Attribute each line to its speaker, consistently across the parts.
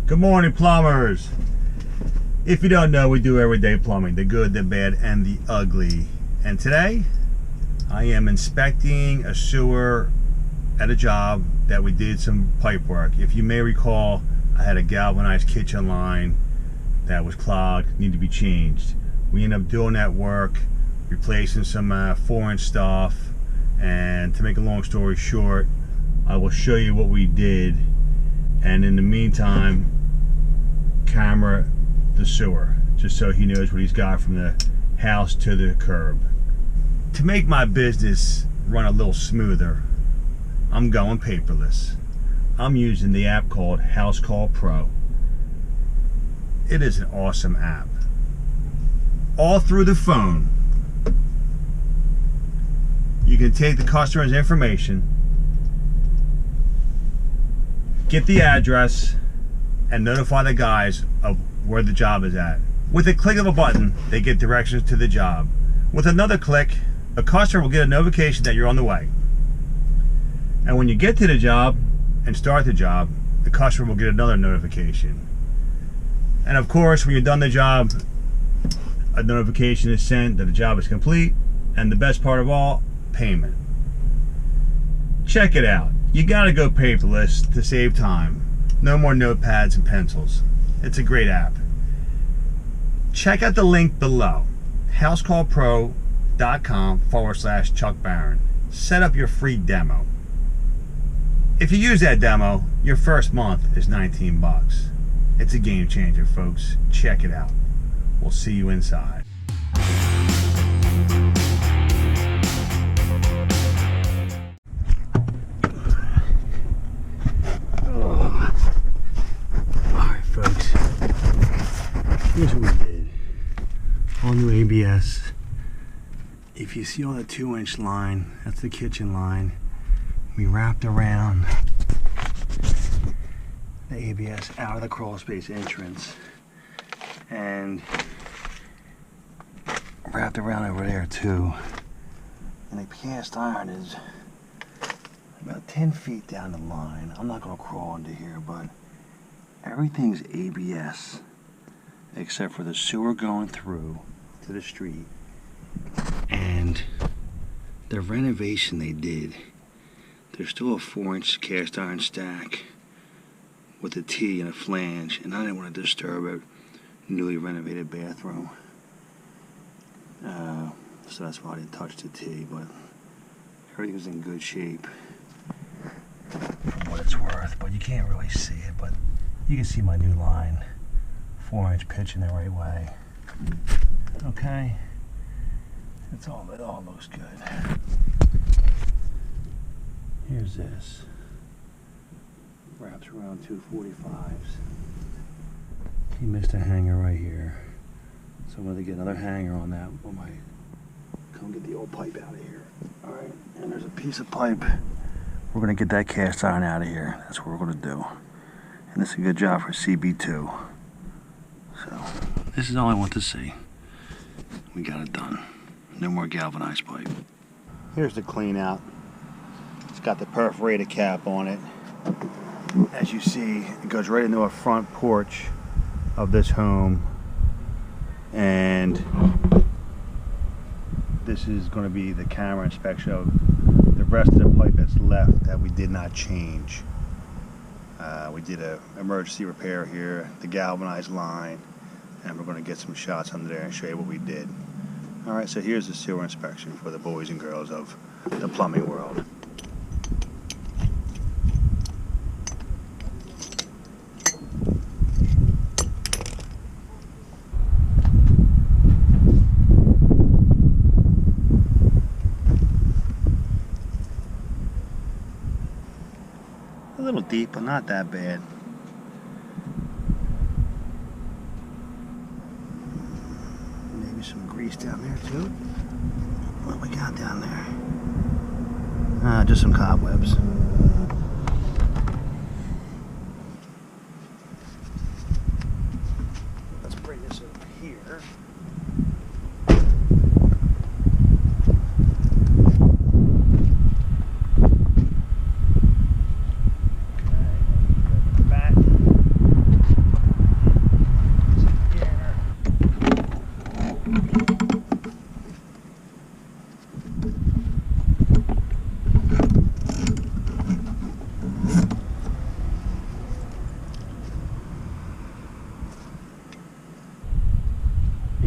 Speaker 1: Good morning, plumbers. If you don't know, we do everyday plumbing, the good, the bad, and the ugly. And today, I am inspecting a sewer at a job that we did some pipe work. If you may recall, I had a galvanized kitchen line that was clogged, needed to be changed. We ended up doing that work, replacing some 4-inch stuff, and to make a long story short, I will show you what we did, and in the meantime, camera the sewer, just so he knows what he's got from the house to the curb. To make my business run a little smoother, I'm going paperless. I'm using the app called House Call Pro. It is an awesome app. All through the phone, you can take the customer's information, get the address, and notify the guys of where the job is at. With a click of a button, they get directions to the job. With another click, a customer will get a notification that you're on the way. And when you get to the job and start the job, the customer will get another notification. And of course, when you're done the job, a notification is sent that the job is complete, and the best part of all, payment. Check it out. You gotta go paperless to save time. No more notepads and pencils. It's a great app. Check out the link below, housecallpro.com/Chuck Barron. Set up your free demo. If you use that demo, your first month is 19 bucks. It's a game changer, folks. Check it out. We'll see you inside. Alright, folks. Here's what we did. All new ABS. If you see on the 2-inch line, that's the kitchen line. We wrapped around the ABS out of the crawl space entrance and wrapped around over there too. And the cast iron is about 10 feet down the line. I'm not going to crawl into here, but everything's ABS except for the sewer going through to the street. And the renovation they did, there's still a 4-inch cast iron stack with a T and a flange, and I didn't want to disturb a newly renovated bathroom. So that's why I didn't touch the T, but everything's in good shape for what it's worth. But you can't really see it, but you can see my new line. 4-inch pitch in the right way. Okay? It all looks good. Here's this. Wraps around 245s. He missed a hanger right here. So I'm going to get another hanger on that. I might come get the old pipe out of here. Alright, and there's a piece of pipe. We're going to get that cast iron out of here. That's what we're going to do. And this is a good job for CB2. So, this is all I want to see. We got it done. No more galvanized pipe. Here's the clean out. It's got the perforated cap on it. As you see, it goes right into a front porch of this home. And this is going to be the camera inspection of the rest of the pipe that's left that we did not change. We did an emergency repair here, the galvanized line, and we're going to get some shots under there and show you what we did. Alright, so here's the sewer inspection for the boys and girls of the plumbing world. A little deep, but not that bad. Maybe some grease down there too. What we got down there? Just some cobwebs. Let's bring this over here. Okay, back.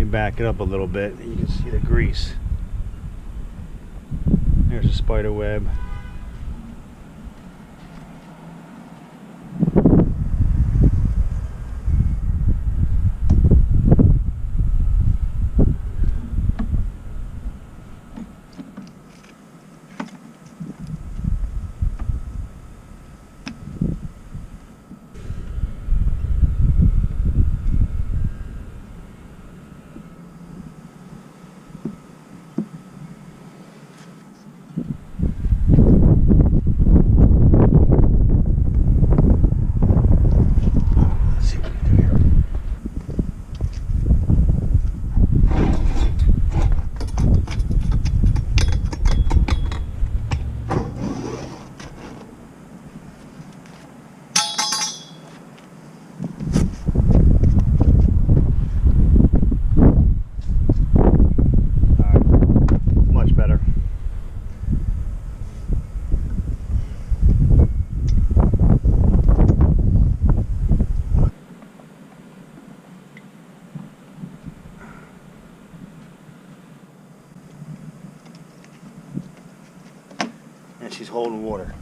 Speaker 1: back it up a little bit and you can see the grease. There's a spider web. And she's holding water.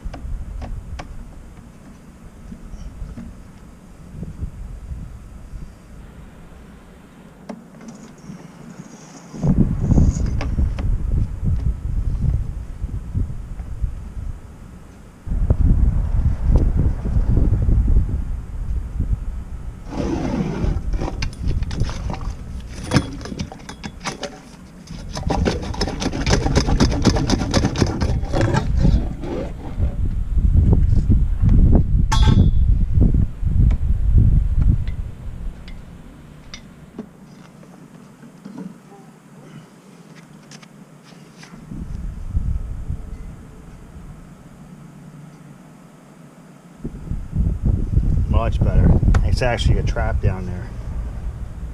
Speaker 1: Much better. It's actually a trap down there.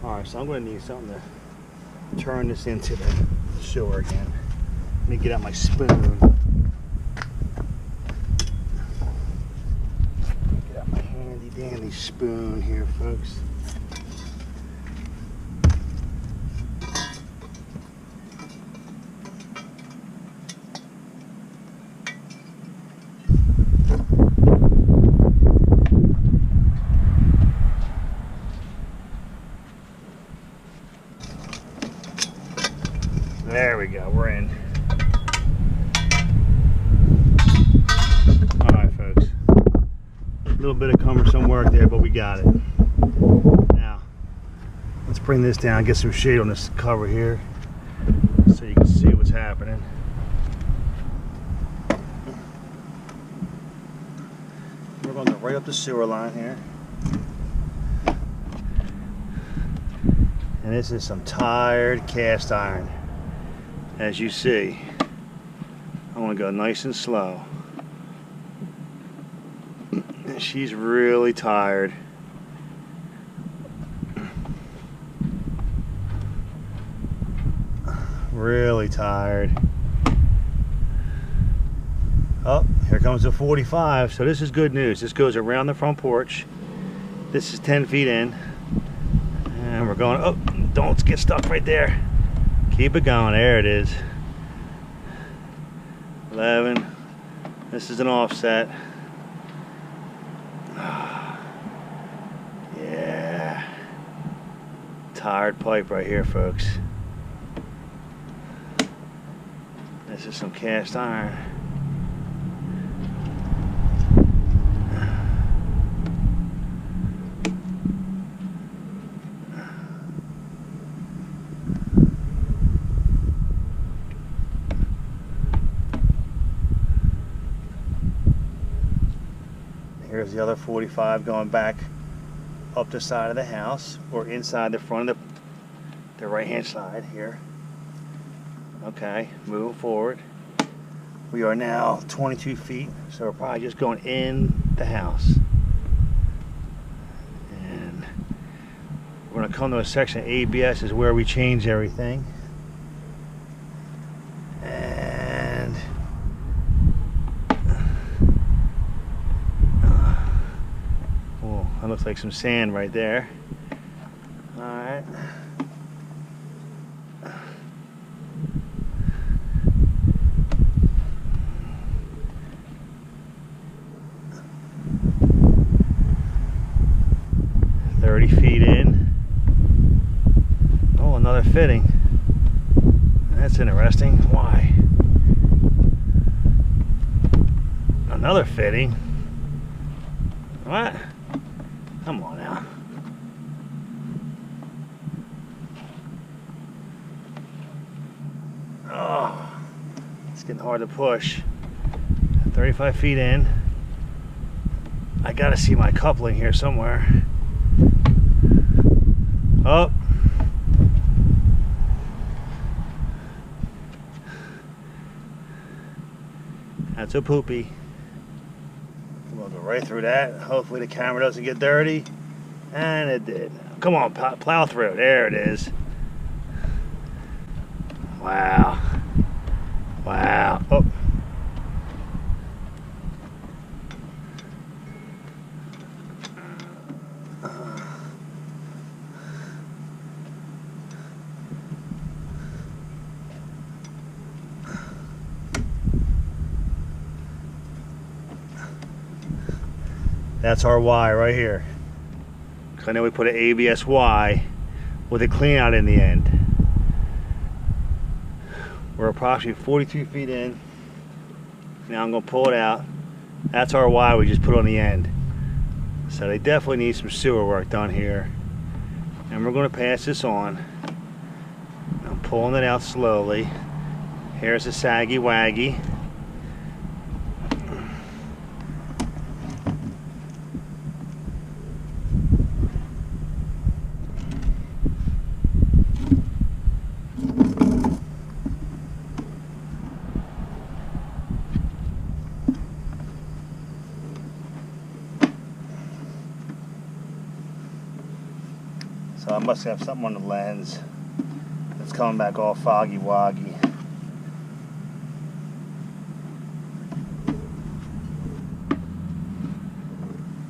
Speaker 1: Alright, so I'm going to need something to turn this into the sewer again. Let me get out my spoon. Get out my handy dandy spoon here, folks. There we go, we're in. Alright folks, a little bit of cumbersome work there, but we got it. Now, let's bring this down, get some shade on this cover here, so you can see what's happening. We're going to go right up the sewer line here. And this is some tired cast iron. As you see, I want to go nice and slow. She's really tired. Really tired. Oh, here comes the 45. So this is good news. This goes around the front porch. This is 10 feet in. And we're going, oh, don't get stuck right there. Keep it going. There it is. 11. This is an offset. Yeah. Tired pipe right here, folks. This is some cast iron. Here's the other 45 going back up the side of the house or inside the front of the right hand side here. Okay, moving forward. We are now 22 feet, so we're probably just going in the house. And we're going to come to a section, ABS is where we change everything. And oh, that looks like some sand right there. Alright. 30 feet in. Oh, another fitting. That's interesting. Why? Another fitting. What? Come on now. Oh, it's getting hard to push. 35 feet in. I gotta see my coupling here somewhere. Oh. That's a poopy. We'll go right through that. Hopefully the camera doesn't get dirty. And it did. Come on, plow through. There it is. Wow. Wow. Oh. That's our Y right here. I know we put an ABS Y with a clean out in the end. We're approximately 42 feet in. Now I'm going to pull it out. That's our Y we just put on the end. So they definitely need some sewer work done here. And we're going to pass this on. I'm pulling it out slowly. Here's the saggy waggy. So I must have something on the lens that's coming back all foggy woggy.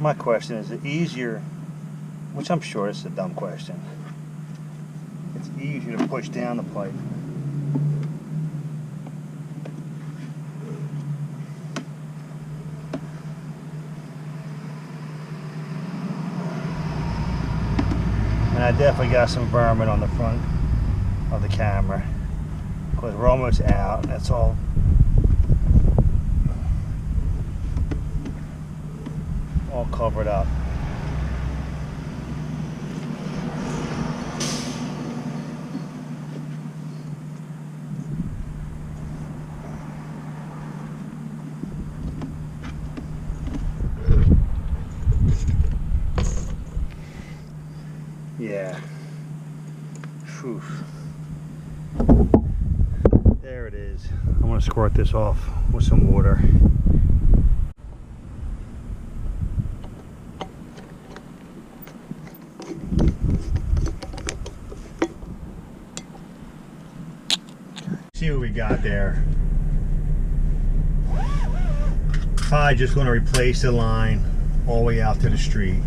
Speaker 1: My question is it easier, which I'm sure this is a dumb question, it's easier to push down the pipe and I definitely got some vermin on the front of the camera because we're almost out and that's all. All covered up. Yeah. Whew. There it is. I'm going to squirt this off with some water. See what we got there. Probably just going to replace the line all the way out to the street,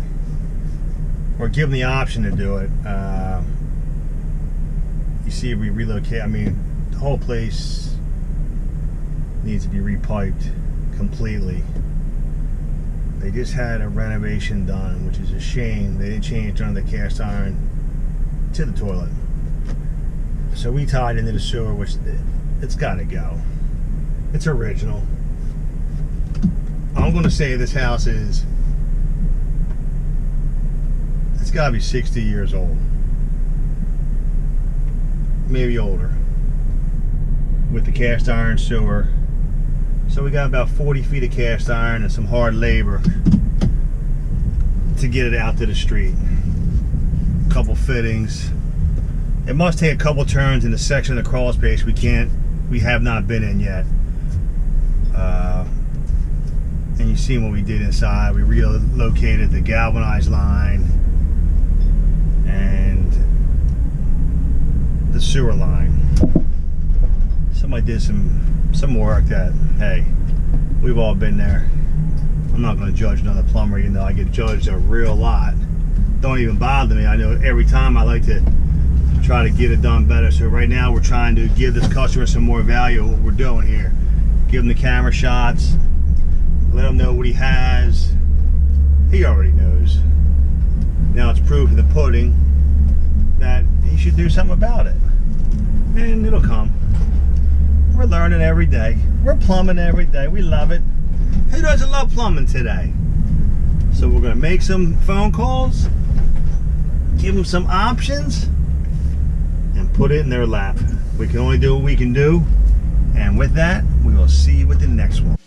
Speaker 1: or give them the option to do it. You see, we relocate. I mean, the whole place needs to be repiped completely. They just had a renovation done, which is a shame. They didn't change under the cast iron to the toilet. So we tied into the sewer, which it's got to go. It's original. I'm going to say this house it's got to be 60 years old. Maybe older. With the cast iron sewer. So we got about 40 feet of cast iron and some hard labor to get it out to the street. A couple fittings. It must take a couple turns in the section of the crawl space we have not been in yet. And you see what we did inside. We relocated the galvanized line and the sewer line. Somebody did some work that, hey, we've all been there. I'm not going to judge another plumber, even though I get judged a real lot. Don't even bother me. I know every time I like to try to get it done better. So right now we're trying to give this customer some more value of what we're doing here. Give him the camera shots, let him know what he has. He already knows. Now it's proof of the pudding that he should do something about it. And it'll come. We're learning every day. We're plumbing every day. We love it. Who doesn't love plumbing today? So we're going to make some phone calls, give them some options, and put it in their lap. We can only do what we can do. And with that, we will see you with the next one.